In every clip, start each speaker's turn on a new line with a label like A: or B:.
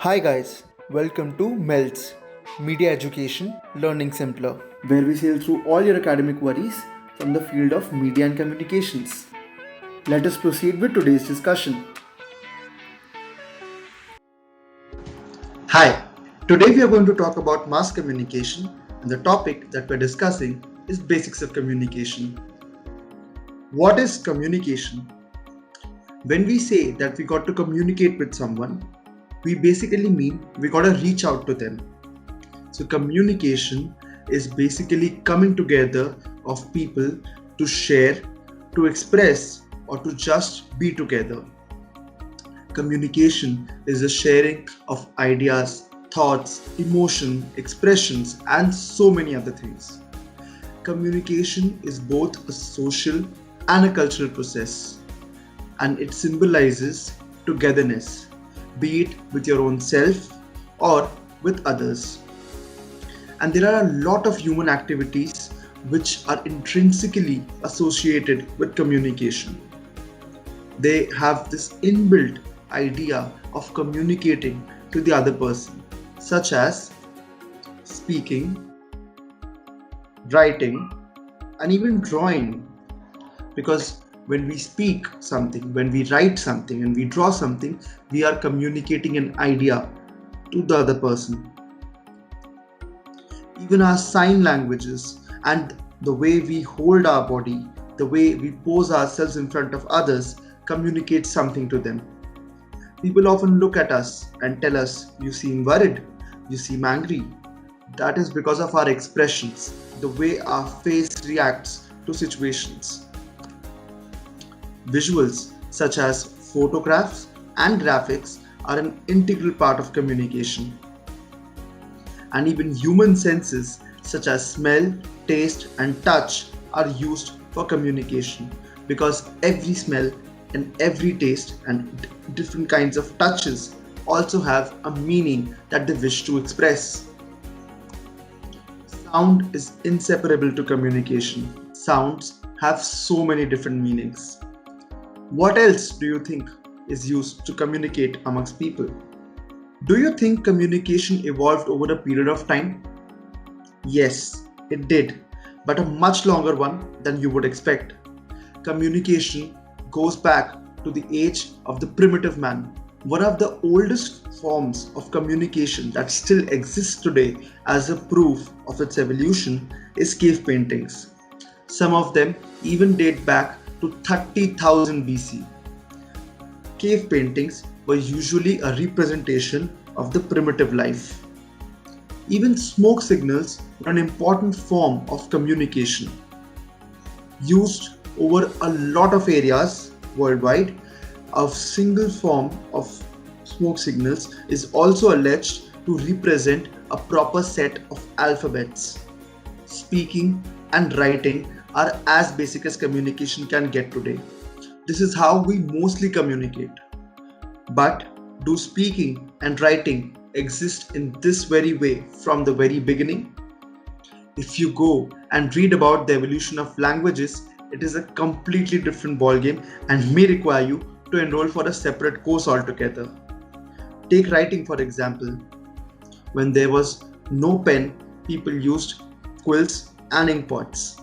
A: Hi guys, welcome to MELTS, Media Education Learning Simpler, where we sail through all your academic worries from the field of media and communications. Let us proceed with today's discussion. Hi, today we are going to talk about mass communication, and the topic that we're discussing is basics of communication. What is communication? When we say that we got to communicate with someone, we basically mean we got to reach out to them. So communication is basically coming together of people to share, to express, or to just be together. Communication is the sharing of ideas, thoughts, emotion, expressions, and so many other things. Communication is both a social and a cultural process, and it symbolizes togetherness, be it with your own self or with others. And there are a lot of human activities which are intrinsically associated with communication. They have this inbuilt idea of communicating to the other person, such as speaking, writing, and even drawing. Because when we speak something, when we write something, and we draw something, we are communicating an idea to the other person. Even our sign languages and the way we hold our body, the way we pose ourselves in front of others, communicate something to them. People often look at us and tell us, "You seem worried, you seem angry." That is because of our expressions, the way our face reacts to situations. Visuals such as photographs and graphics are an integral part of communication. And even human senses such as smell, taste, and touch are used for communication, because every smell and every taste and different kinds of touches also have a meaning that they wish to express. Sound is inseparable to communication. Sounds have so many different meanings. What else do you think is used to communicate amongst people? Do you think communication evolved over a period of time? Yes, it did, but a much longer one than you would expect. Communication goes back to the age of the primitive man. One of the oldest forms of communication that still exists today as a proof of its evolution is cave paintings. Some of them even date back to 30,000 BC. Cave paintings were usually a representation of the primitive life. Even smoke signals were an important form of communication. Used over a lot of areas worldwide, a single form of smoke signals is also alleged to represent a proper set of alphabets. Speaking and writing are as basic as communication can get today. This is how we mostly communicate. But do speaking and writing exist in this very way from the very beginning? If you go and read about the evolution of languages, it is a completely different ballgame and may require you to enroll for a separate course altogether. Take writing for example. When there was no pen, people used quills and inkpots.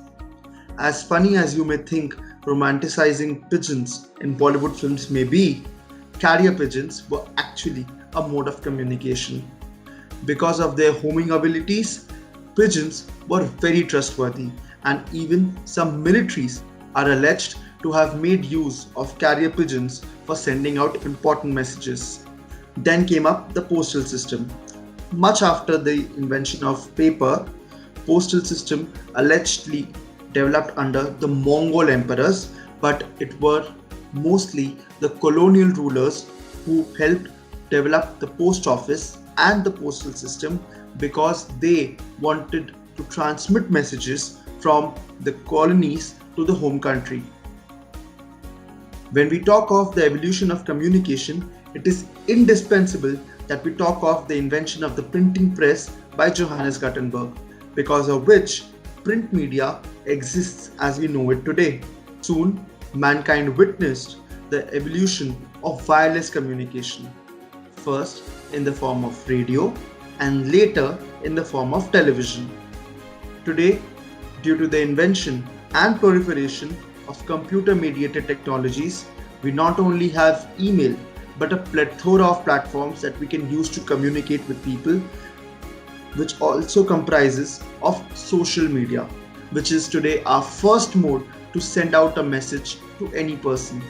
A: As funny as you may think romanticizing pigeons in Bollywood films may be, carrier pigeons were actually a mode of communication. Because of their homing abilities, pigeons were very trustworthy, and even some militaries are alleged to have made use of carrier pigeons for sending out important messages. Then came up the postal system. Much after the invention of paper, postal system allegedly developed under the Mongol emperors, but it were mostly the colonial rulers who helped develop the post office and the postal system, because they wanted to transmit messages from the colonies to the home country. When we talk of the evolution of communication, it is indispensable that we talk of the invention of the printing press by Johannes Gutenberg, because of which print media exists as we know it today. Soon, mankind witnessed the evolution of wireless communication. first in the form of radio and later in the form of television. Today, due to the invention and proliferation of computer-mediated technologies, we not only have email but a plethora of platforms that we can use to communicate with people, which also comprises of social media, which is today our first mode to send out a message to any person.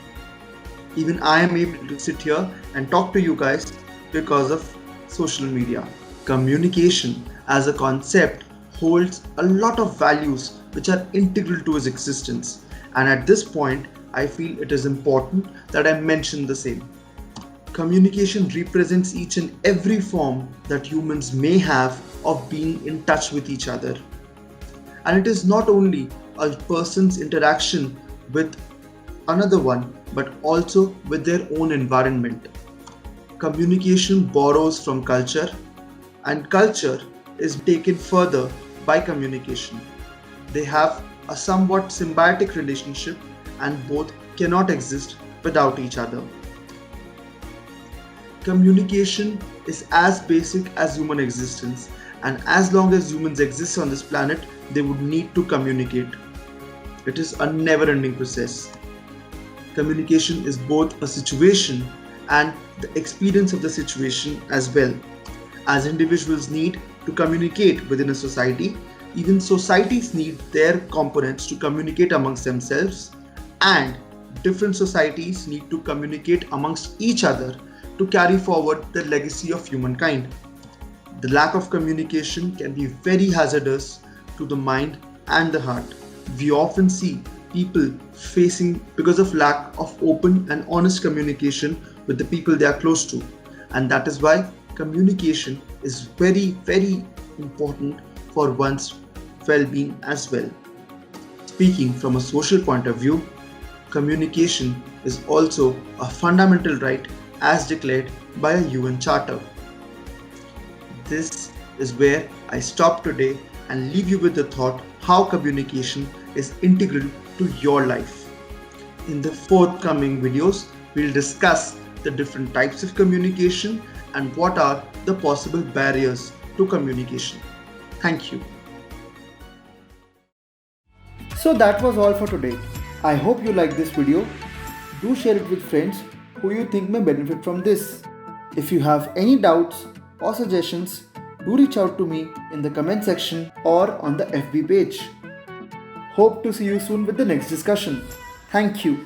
A: Even I am able to sit here and talk to you guys because of social media. Communication as a concept holds a lot of values which are integral to its existence, and at this point I feel it is important that I mention the same. Communication represents each and every form that humans may have of being in touch with each other. And it is not only a person's interaction with another one, but also with their own environment. Communication borrows from culture, and culture is taken further by communication. They have a somewhat symbiotic relationship, and both cannot exist without each other. Communication is as basic as human existence, and as long as humans exist on this planet, they would need to communicate. It is a never-ending process. Communication is both a situation and the experience of the situation as well. As individuals need to communicate within a society, even societies need their components to communicate amongst themselves, and different societies need to communicate amongst each other to carry forward the legacy of humankind. The lack of communication can be very hazardous to the mind and the heart. We often see people facing because of lack of open and honest communication with the people they are close to, and that is why communication is very, very important for one's well-being as well. Speaking from a social point of view, communication is also a fundamental right as declared by a UN Charter. This is where I stop today and leave you with the thought how communication is integral to your life. In the forthcoming videos, we'll discuss the different types of communication and what are the possible barriers to communication. Thank you.
B: So that was all for today. I hope you liked this video. Do share it with friends who you think may benefit from this. If you have any doubts or suggestions, do reach out to me in the comment section or on the FB page. Hope to see you soon with the next discussion. Thank you.